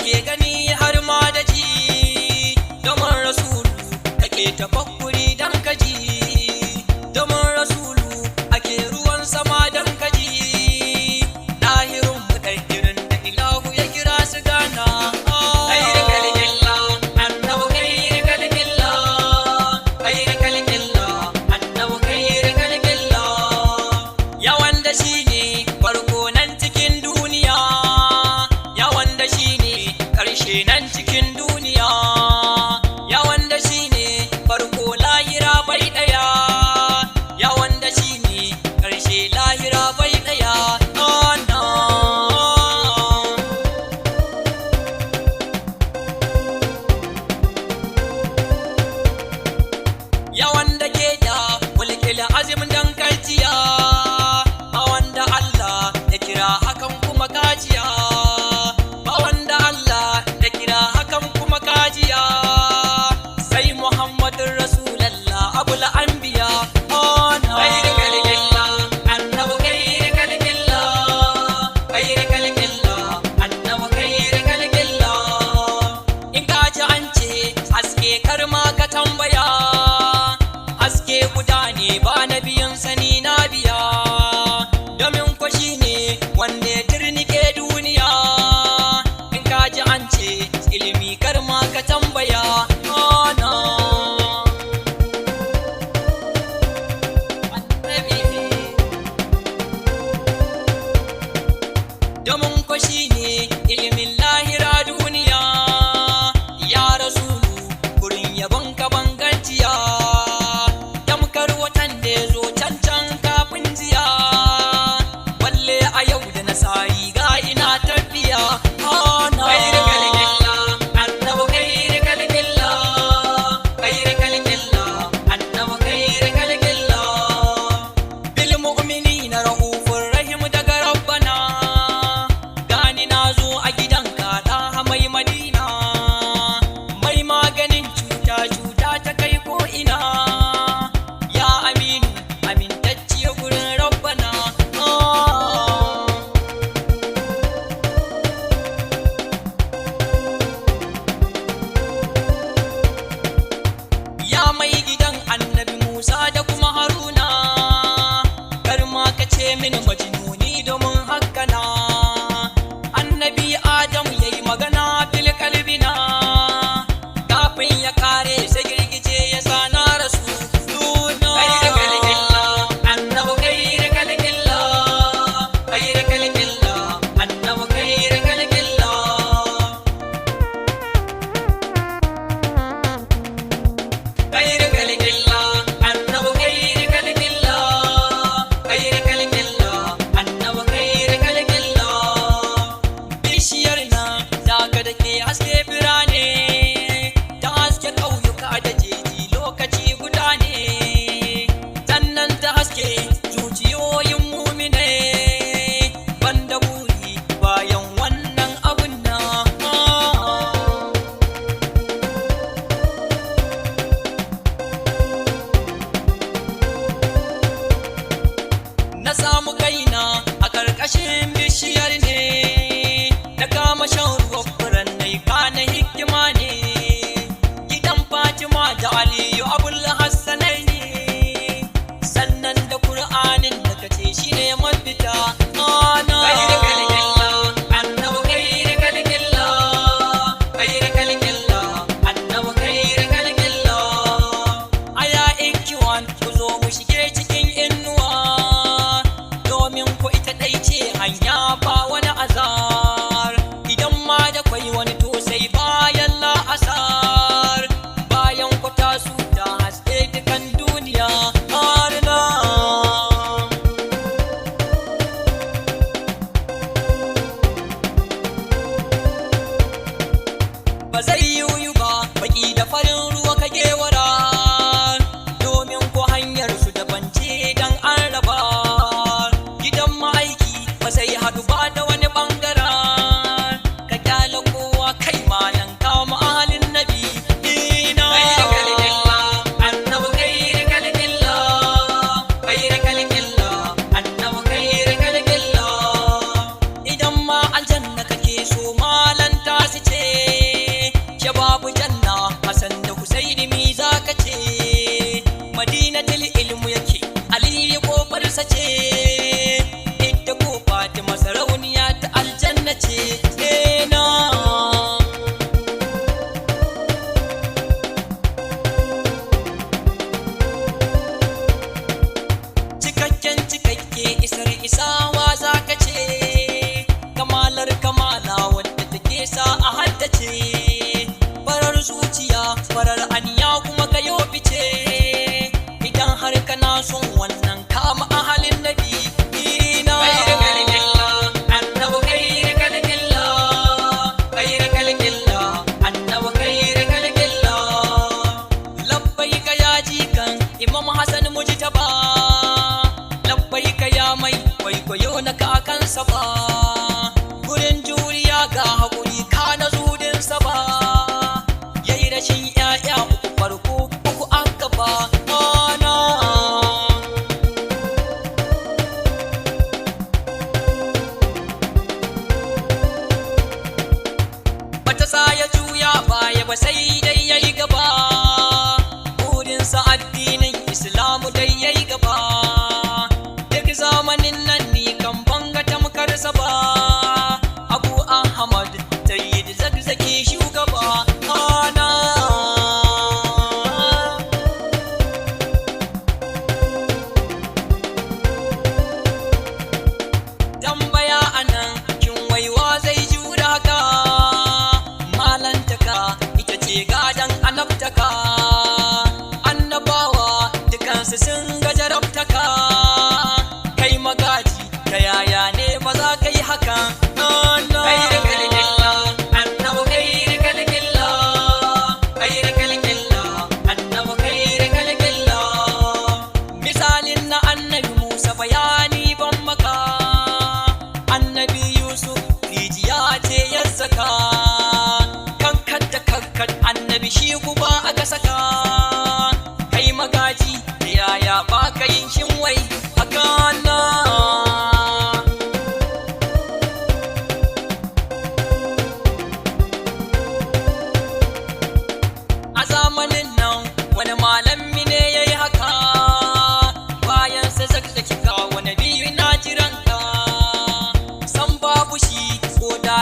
ake gani har ma da ji, domin rasulu ake tafakkuri dan kaji, domin rasulu ake ruwan sama dan kaji, lahirun mutahhirin da ilahu ya kira su gana. Nan cikin duniya, ya wanda shi ne farko lahira bai ɗaya, ya wanda shi ne ƙarshe lahira bai ɗaya. Ya wanda ke da mulkil azimin dan karjiya, a wanda Allah ya kira hakan kuma kajiya. Sai Muhammadun Rasulallah abul anbiya. In ka ji an ce haske kar ma ka tambaya, haske guda ne ba na biyan sani na biya, domin kwa shi ne wanda ya turnike duniya. In ka ji an ce ilimi kar ma ka tambaya. Domin kwa shi ne ilimin lahira duniya, ya rasulu gurin yabon ka banganciya, tamkar watan da ya zo can kafin jiya, walle a yau da na sa riga ina tafiya. Mai gidan annabi Musa da kuma Haruna, kar ma ka ce mini majnuni domin haka na. Annabi Adamu yayi magana fil kalbina, kafin ya kare sai girgije ya sa na rasu. Na samu kaina a ƙarƙashin bishiyar ne, na kama shan ruwan furanni kana hikima ne, gidan Fatima da Aliyu abul hassanai ne, sannan da Kur'anin da kace shi ne mafita. Aya ikiwan ku zo mu shige cikin innuwa, ko ita ɗai ce hanya ba wani azar, idan ma da kwai wani to sai bayan la'asar, bayan kwata su ta haske dukan duniya har na. Ba zai yiwu ba baki da farin ruwa ka gewara, domin ko hanyar su daban ce dan an raba. Sai haɗu ba da wani ɓangaren, ka kyala kowa kai malan kama ahalin nabi. Idan ma aljanna kake so malan ta su ce, annabi sai dai yayi gaba, burinsa addinin Islamu dai yayi gaba. Duk zamanin nan ni kan banga tamkarsa ba, Abu Ahmad Sayyid Zakzaki shugaba ana. Tambaya anan kin waiwa zai jura ka, malantaka ita ce gadan annabtaka, annabawa dukansu sun ga jarabtaka, kai magaji ta yaya ne ba za ka yi haka. Misalin na annabi Musa bayani ban maka, annabi Yusuf rijiya ce ya saka, kankan da kankan annabi shi guba aka saka, kai magaji da yaya ba ka yin shinwai haka na. A zamanin nan wani malami ne ya yi haka, bayan sa Zakzaki ka wani biyu na jiranka, san babu shi ko da